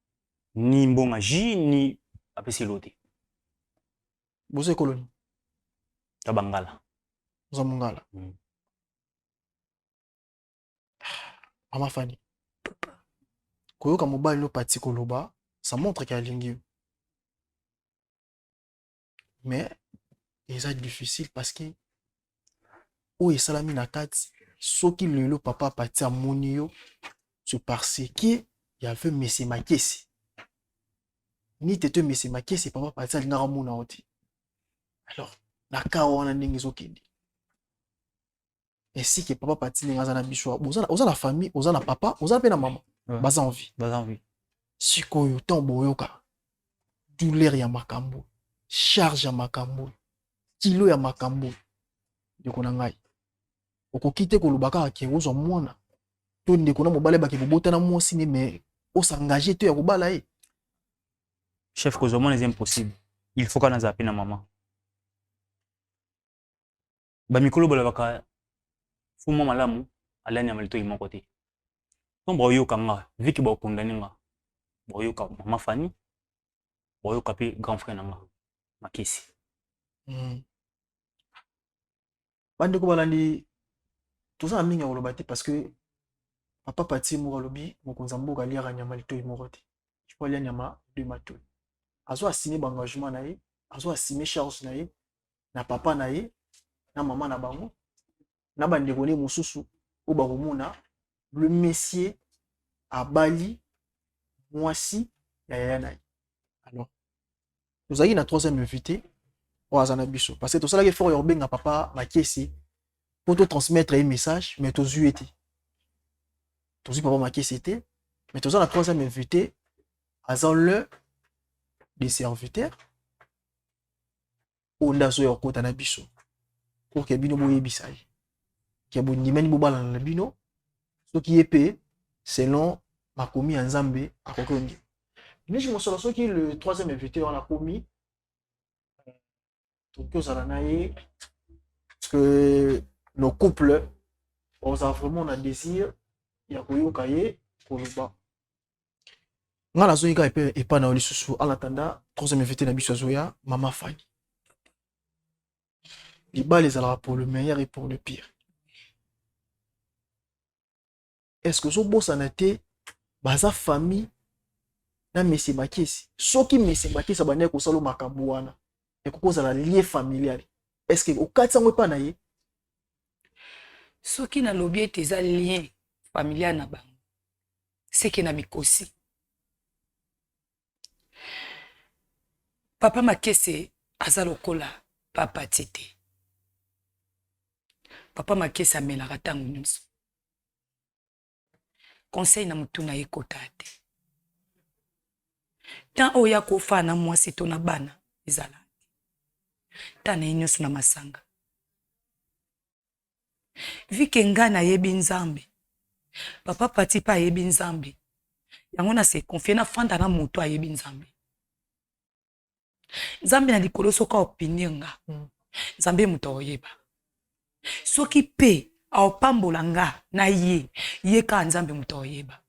[SPEAKER 3] ni mbonga ji ni apesi lote
[SPEAKER 9] bose koloni
[SPEAKER 3] tabangala
[SPEAKER 9] za mungala Mama Fanny koyoka mobali lo pati koloba ça montre qu'il y a lingi mais c'est difficile parce que o esalami na kati soki lelo papa pati amoni yo c'est parce que il y avait Messi Makesi ni tete Messi Makesi papa pati alingaka mona oti alors naka wana ndenge ezokende ainsi que papa pati ndenge aza na biso oza na famille oza na papa oza pe na mama baza en vie sikoyo ntango boyoka douleur ya makambo charge ya makambo kilo ya makambo ndeko na ngai okoki te koloba kaka ke ozwa mwana to ndeko na mobali bake bobotana mwasi ne mais osengage te ya kobala ye
[SPEAKER 3] chef kozwa mwana c'est impossible il faut kana zapi na mama bamikolo balobaka fuma malamu alani ya malito imoko te ton boyoka nga viki bakondani nga boyoka mama Fanny boyoka pe grand frère nanga Makesi
[SPEAKER 9] bandeko balandi toza mingi koloba te parce que papa pati moko alobi mokonzi mboka aliaka nyama lito imoko te je peux alia nyama de mato azo assigné engagement na ye azo assigné charge na ye na papa na ye na mama na bango na bandeko ne mosusu o bakomona le messier abali mwasi ya yaya na ye alors tozalaki na troisième invité oyo aza na biso parce que tosalaki effort ya kobenga papa Makesi po to transmettre un message mais tozwi ete tozwi papa Makesi te mais toza na troisième invité aza le des serviteurs oyo nde azoya kokota na biso pour ke bino boyebisa ye ke bondimani bobalana na bino soki ye mpe selon makomi ya nzambe akoki onge niji mosolo soki le troisième invité wana akomi toki ozala na ye que nos couples, on a vraiment un désir, il y a koyoka ye, koloba. Nga na zoyika et pas na oli susu. En attendant, troisième invité na biso zoya, Maman Fanny. Les balles les allara pour le meilleur et pour le pire. Est-ce que ce boss en a été, baza famille, na Messi Makisi? Ce qui Messi Makisi a bané ko salo makabouana, et ko za la lié familial. Est-ce que au 400 pas na ye?
[SPEAKER 1] Ce qui na lobby est des liens familial na bango. C'est qui na mikosi. Papa Makese azalokola papa tete. Papa Makese amelaka tango nyonso. Conseil na mutu na ye kota te. Tant oya kofa na mwasi to na bana ezala. Tant na nyonso na masanga. Vike nga na yebi nzambe. Papa pati pa yebi nzambe. Yango na se confie na fanda na mutu ayebi nzambe. Nzambe na likolo soka opinion nga. Nzambe mutu oyeba. Soki pe aopambola nga na ye ka nzambe mutu oyeba.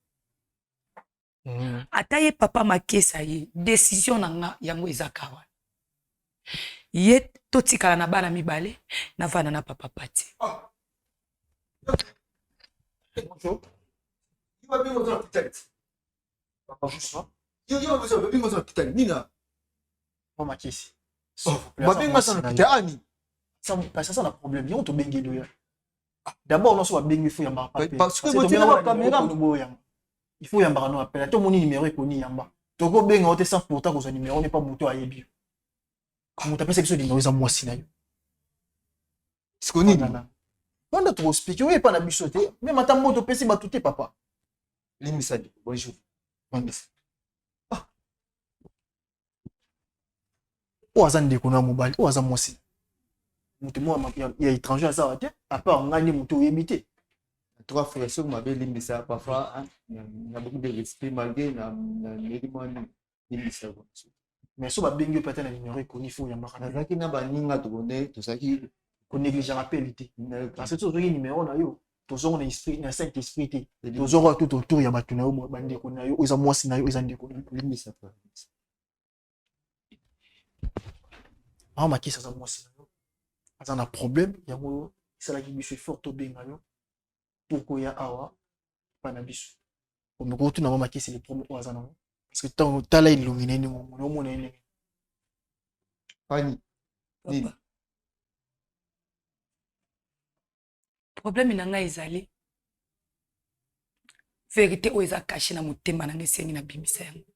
[SPEAKER 1] Ata ye Papa Makesa ye décision na nga yango ezakawa. Ye totikala na bana mibale na vana na papa pati.
[SPEAKER 2] Bonjour. You want to go to the Nina.
[SPEAKER 9] Maman Makisi. Ça a un problème. Il y a un problème. D'abord, on a besoin de yamba.
[SPEAKER 2] Parce que vous avez la caméra.
[SPEAKER 9] Il faut yamba no appel. Tout mon numéro est connu yamba. Togo benga ote sans pourtant que son numéro n'est pas moto à yebi. Comment t'appelles ça que ce numéro est à moi sinayo?
[SPEAKER 2] C'est connu.
[SPEAKER 9] On a trop expliqué. Oui, pas na bichoté. Mais maintenant moto pesi ba touté papa.
[SPEAKER 2] Limisadi. Bonjour.
[SPEAKER 9] Ou azan de kona mobile. Ou azan mosi. Moto mo ya étranger à ça à part ngani moto yebité.
[SPEAKER 2] Trois frères qui m'avaient limité parfois, il y a beaucoup de respect malgré la limité.
[SPEAKER 9] Mais si on a bien peut-être un numéro connu, il faut y avoir un
[SPEAKER 2] qui n'a pas de tout ça qui
[SPEAKER 9] néglige la pénalité. Parce que tout ce numéro, tous on est esprit, on a cinq esprits. Tous on tout autour, il y a maintenant au bandé qu'on a eu, ils ont moi sinayo, ils ont des connu. Ah, ma qui ça moi sinayo. Quand on a problème, il y a moi, c'est là qui me fait fort au bien pourquoi il y a awa pas na biso. Comme nous retourne à ma qui c'est le problème au hasard. Parce que tant là illuminé nous mon ennemi.
[SPEAKER 2] Fanny.
[SPEAKER 1] Problème na nga ezali. Vérité o eza caché na motema na ngesengi na bimisa yango.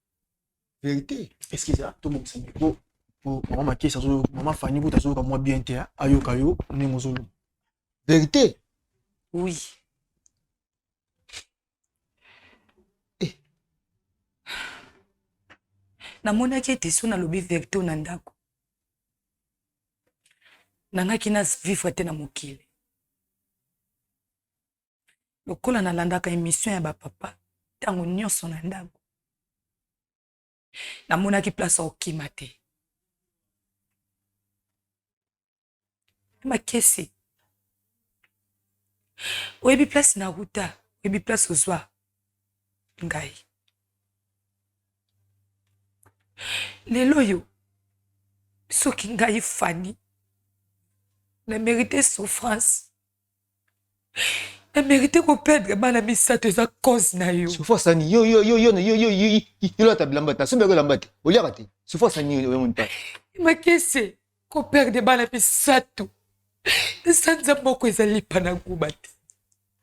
[SPEAKER 2] Vérité.
[SPEAKER 9] Est-ce que ça tout le monde sait pour maman qui ça maman Fanny pour tazo comme moi bien té ayo kayo ne mozolo.
[SPEAKER 2] Vérité.
[SPEAKER 1] Oui. Namonaki ete so nalobi vérité na ndako nangaki na vivre te na mokili lokola nalandaka émission ya bapapa ntango nyonso na ndako namonaki place okima te makesi oyebi place na ruta oyebi place ozwa ngai lelo yo soki ngai Fanny na mérité souffrance na mérité ko perdre bana misato eza cause na yo
[SPEAKER 2] souffrance ni yo la tablamba ta sombe ko lambate oliaka te souffrance ni yo mon père
[SPEAKER 1] makese ko perdre bana misato sanza moko ezali pana kuba te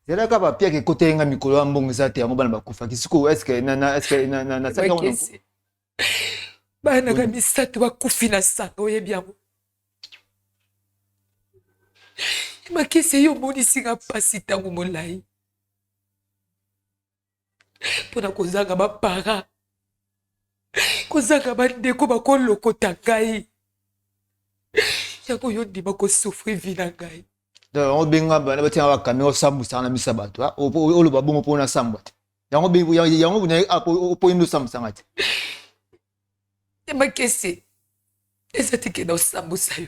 [SPEAKER 2] zela ka ba pia ke kote nga mikolo ya mbongo za te yango bana bakufa kisiko est-ce que na saka
[SPEAKER 1] makese bana ka misato bakufi na sanga oyebi yango makese yo monisi nga pasi ntango molai mpona kozanga bapara kozanga bandeko bakolokota ngai yango yo ndima kosouffrir vi na ngai
[SPEAKER 2] yango benga bana batia bakame osambwisaka na misa bato oloba bongo mpona sambwa te yango opoyindi osambwisanga te
[SPEAKER 1] makese eza teke na osambwisa yo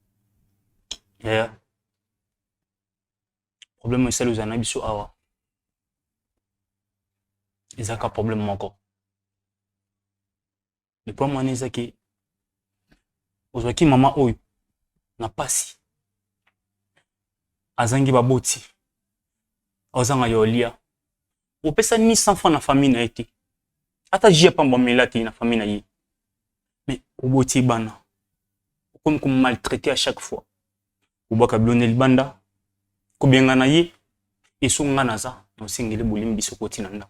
[SPEAKER 3] Yeah. Problème est celle où on a biso awa. Ils ont un problème encore. Le point c'est que aujourd'hui maman oyo na pasi. Azangi baboti. Ozanga yolia. Opesa ni 100 francs na famille na été. Ata jia pamba melati na famille na ye. Mais oboti bana. Comme maltraité à chaque fois. Obaka blonné le banda. Kobenga na ye. Esunga naza. No singile bulim biso koti nanda.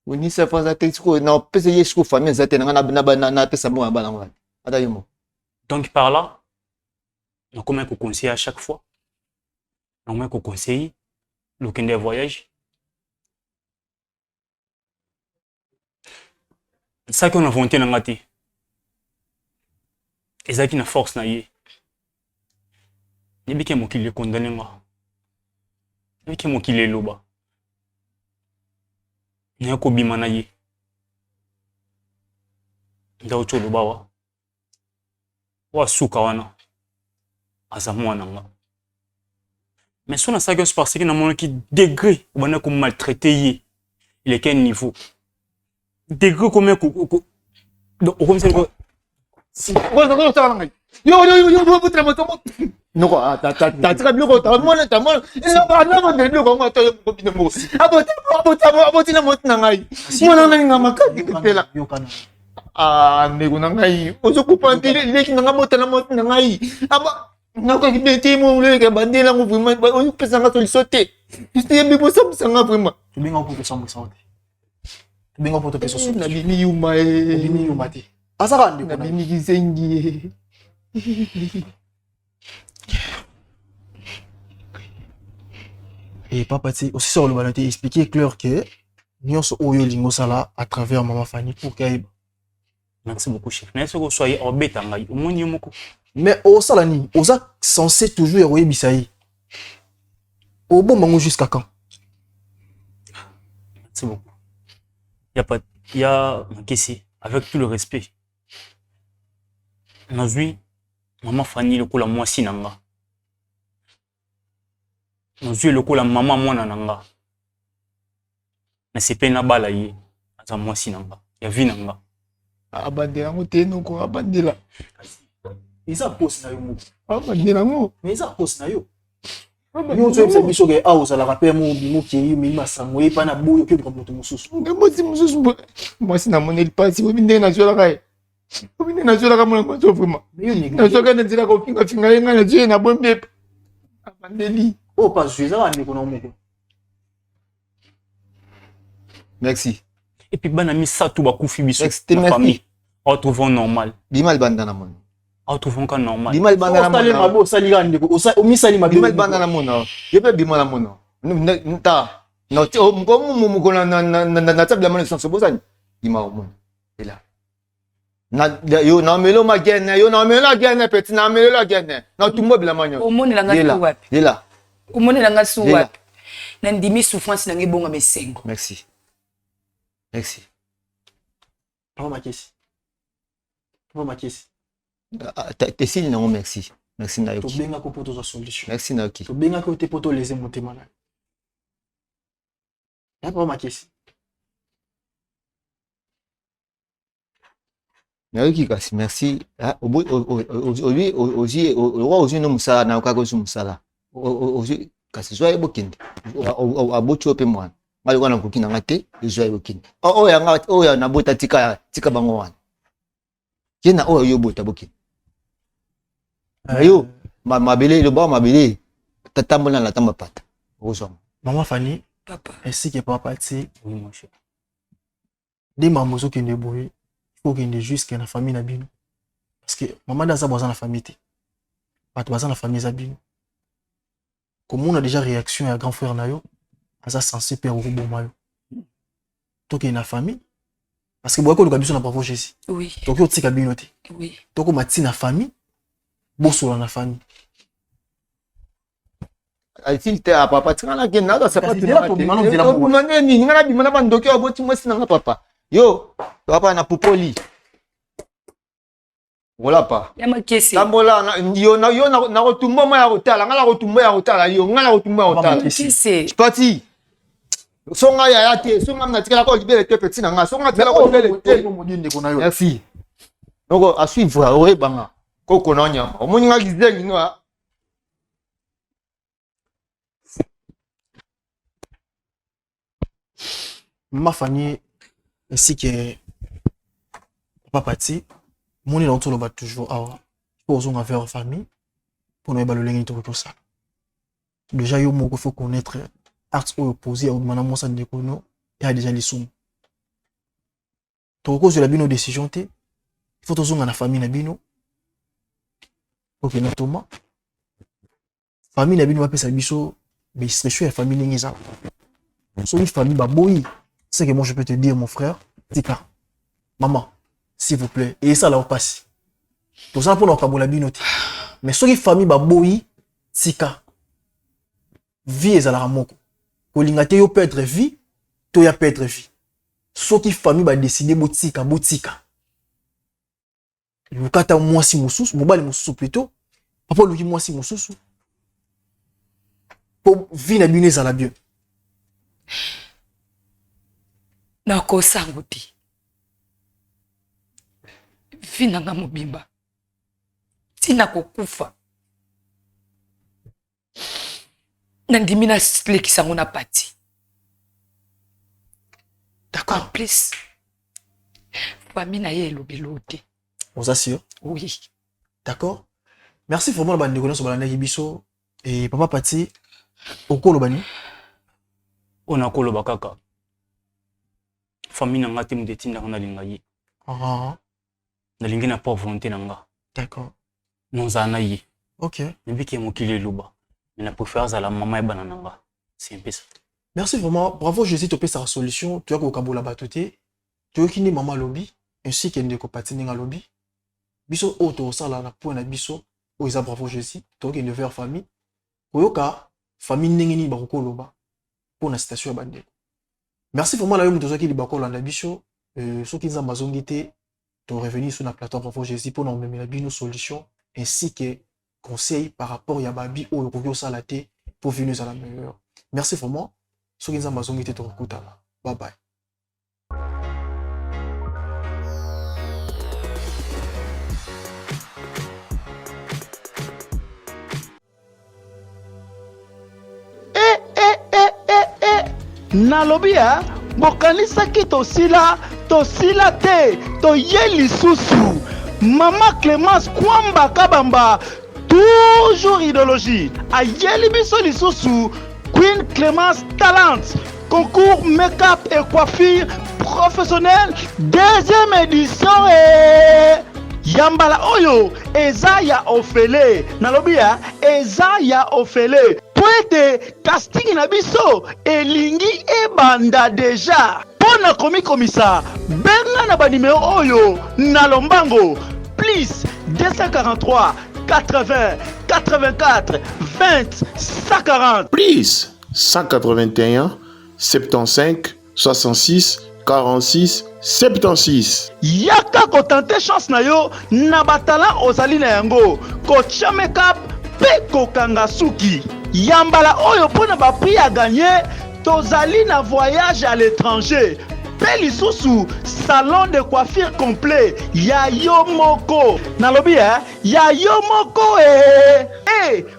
[SPEAKER 2] Oni sa fa za texiko na pesa ye siko famille za te na pesa mo bana ngwa. Ata yemo.
[SPEAKER 3] Donc par là, on commence à conseiller à chaque fois. On commence à conseiller le kende voyage. Ça qu'on a volonté dans ngati. Et ça qui na force na ye. Ni bike mo ki le condamné nga. Ni bike mo ki le loba. Ni ko bima na ye. Nda ucho loba wa. Wa suka wana. Aza mwana nga. Mais son ça c'est parce que na mon qui degré on ko maltraité ye. Il est quel niveau? Degré combien comme ça ko
[SPEAKER 2] yo putra mo tomo. No ko ta tsika biloko ta mona ela ba na mo ndelo ko ngato yo bino mo. Aboti na mo na ngai. Mona na nga makati kitela. Ah, nego na ngai. Ozo kupante leki na ngabota na mo na ngai. Aba na ko kibeti mo le ke bandela ngo vraiment o pesa nga to sote.Iste bi bo samsanga vraiment.
[SPEAKER 9] Tu binga pour samsanga sote. Tu binga pour pesa sote.
[SPEAKER 2] Na bini yuma e.
[SPEAKER 9] Bini yuma ti. Asaka ndiko
[SPEAKER 2] na bini kizengi.
[SPEAKER 9] Et papa ti aussi sur le balance expliquer clair que nyonso oyo lingo sala à travers maman Fanny pour qu'elle.
[SPEAKER 3] Merci beaucoup chef. N'est-ce que soyez obéta ngai. Omoni moko.
[SPEAKER 9] Mais au salani, oza censé toujours eroyer bisaï. Au bon moment jusqu'à quand?
[SPEAKER 3] Merci beaucoup. Il y a Kessi, avec tout le respect. Nazui, maman Fanny le coup la moi sinanga. Nazui le coup la maman moi nananga. Mais c'est pas na bala yi. Aza moi sinanga. Ya vinanga.
[SPEAKER 2] Abandela ngoteno ko abandela.
[SPEAKER 9] Isa post na yo mo.
[SPEAKER 2] Abandela ngo.
[SPEAKER 9] Mais isa post na yo. Yo tu epsa biso ke aoza la rappel mo bimo ki mi masango e pa na boyo ke ko moto mususu.
[SPEAKER 2] Ngomoti mususu moi sina moneli pasi bo binde na zola kai. Bo binde na zola ka mona ko so vraiment. Na zoka na ndira ko finga yenga na je na bombe. Abandeli.
[SPEAKER 9] Oh pas je ça ni ko na mo.
[SPEAKER 2] Merci.
[SPEAKER 3] Et puis bana mi sa tout ba kufi biso na famille. On trouve normal.
[SPEAKER 2] Bimal banda na mon.
[SPEAKER 3] On trouve quand normal.
[SPEAKER 2] Bimal banda na mon.
[SPEAKER 9] Osali mabo osali gande ko omisali mabo.
[SPEAKER 2] Bimal banda na mon. Yepe bimal na mon. Nta. No ti o mo ko na tabla mon sans bosani. Bimal mon. Ela. Na yo na melo magene, yo na melo agene petit na melo agene. Na tumbo bila manyo.
[SPEAKER 1] Omoni la ngatu wapi?
[SPEAKER 2] Ela.
[SPEAKER 1] Omoni la ngatu wapi? Na ndimi souffrance na ngebonga mesengo.
[SPEAKER 2] Merci. Merci.
[SPEAKER 9] Papa Makesi. Papa Makesi.
[SPEAKER 2] T'es signe non merci. Merci Nayoki.
[SPEAKER 9] To benga ko poto za solution.
[SPEAKER 2] Merci Nayoki.
[SPEAKER 9] To benga ko te poto leze motema na. Ya Papa Makesi.
[SPEAKER 2] Nayoki kasi merci. Aujourd'hui le roi aujourd'hui no musala na ka ko su musala. Aujourd'hui kasi so ebokinde. Abocho pe mwana. Ngali wana kokina ngate ezwa ebokinde. Oya ngati oya na bota tika bango wana. Yena oya yo bota bokinde. Ayo mabele le ba mabele tatambola la tamba pata. Ozoma.
[SPEAKER 9] Maman Fanny,
[SPEAKER 1] papa.
[SPEAKER 9] Ainsi que papa ti,
[SPEAKER 3] Oui mon cher.
[SPEAKER 9] des mamans qui ne boy, il faut qu'il y ait juste que la famille na bino. Parce que maman dans sa boisson la famille ti. Pas boisson la famille zabino. Comme on a déjà réaction à grand frère nayo, ça censé père au bon mayo. Donc il y a une famille parce que beaucoup de gabiso na pas Jésus.
[SPEAKER 1] Oui.
[SPEAKER 9] Donc il y a tika bino ti.
[SPEAKER 1] Oui.
[SPEAKER 9] Donc on m'a na famille. Bosso la famille.
[SPEAKER 2] S'il te a papa tika na gena ka sapatu na.
[SPEAKER 9] Ko
[SPEAKER 2] ni ngana bi mana bandoki oboti mwesi na papa. Yo, papa na popoli. Voilà pas.
[SPEAKER 1] Yama kesi.
[SPEAKER 2] Tambola yo na rotumba ma ya rotala, ngala rotumba ya rotala yo, ngala rotumba ya rotala.
[SPEAKER 1] Kesi.
[SPEAKER 2] Parti. Songa ya te, songa na tikala ko libere te petit nga, songa tikala ko libere te. Merci. Donc à suivre o ebanga. Koko na nyama. Omoni nga gizengi nga.
[SPEAKER 9] Ma famille ainsi que papa Pati, mon est dans tout le bas toujours pour on faire en famille pour nous évaluer tout ça. Déjà yo mo faut connaître art opposé au manamo ça de kono et a déjà les sous. To cause de la bino décision té, il faut toujours na famille na bino. OK na toma. Famille na bino va pesa biso mais c'est sûr la famille n'ingisa. So une famille ba boyi. C'est que moi je peux te dire mon frère, tika. Maman, s'il vous plaît, et ça là on passe. Tout ça pour nous kabola binote. Mais so une famille ba boyi, tika. Vie ezala moko. Kolingate yo peut être vie, to ya peut être vie. So qui famille ba décider botika. Lukata moi si mususu, mobali mususu plutôt. Papa luki moi si mususu. Pour vie na bino ezala bien.
[SPEAKER 1] Nakosango te. Vinanga mobimba. Tina kokufa. Nandimi na lekisa ngo na pati. D'accord. En plus, famille na ye elobelo te.
[SPEAKER 9] Vous assure?
[SPEAKER 1] Oui.
[SPEAKER 9] D'accord. Merci vraiment la bande de sur balanda biso et papa Pati okolo bani.
[SPEAKER 3] On a kolo bakaka. Famille na ngati mudetinda na linga yi.
[SPEAKER 9] Ah.
[SPEAKER 3] Na lingi na pas volonté nanga.
[SPEAKER 9] D'accord.
[SPEAKER 3] Non za na yi.
[SPEAKER 9] OK.
[SPEAKER 3] Mbiki mokile luba. Mais la préférence à la maman et banananga. C'est un peu ça.
[SPEAKER 9] Merci vraiment. Bravo Jésus topé sa solution. Tu as ko kabola batoté. Tu as kini maman lobby ainsi que ndeko Pati ninga lobby. Biso auto sala na point na biso. O isa bravo Jésus. Tu as une vers famille. Oyoka famille ningini ba ko loba. Pour la citation ya bande. Merci vraiment la yo muto qui libako landa biso ceux qui nzamba zongité de revenir sur la plateforme Bravo Jésus pour nous mener la bino solution ainsi que conseils par rapport ya babi ou yo salaté pour venir à la meilleure. Merci vraiment ceux qui nzamba zongité to rekutala. Bye bye.
[SPEAKER 11] Nalobia bokanisaki tosila te toye lisusu. Mama Clémence Kwamba Kabamba toujours idéologie ayeli biso lisusu. Queen Clémence Talent concours make-up et coiffure professionnel deuxième édition et Yambala oyo eza ya ofele. Nalobia eza ya ofele. Poete casting na biso elingi ebanda deja. Pona komi komisa benga na ba numéro oyo na lombango plus 243 80 84 20 140
[SPEAKER 12] Please 181 75 66 46 76.
[SPEAKER 11] Yaka kotante chance na yo na batala ozali na yango kocha make-up pe kokanga suki. Yambala oyo pona ba prix à gagner tozali na voyage à l'étranger. Pe lisusu salon de coiffure complet ya yo moko. Nalobi ya yo moko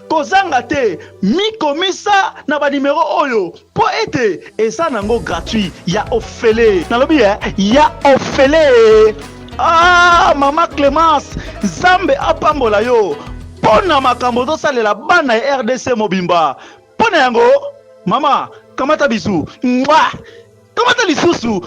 [SPEAKER 11] kozanga te mi komisa na ba numéro oyo po ete eza nango gratuit ya ofele. Nalobi ya ofele. Ah mama Clémence Zambe apambola yo pona makambo tosalela bana ya RDC mobimba. Pona yango mama kamata bisu. Kamata lisusu.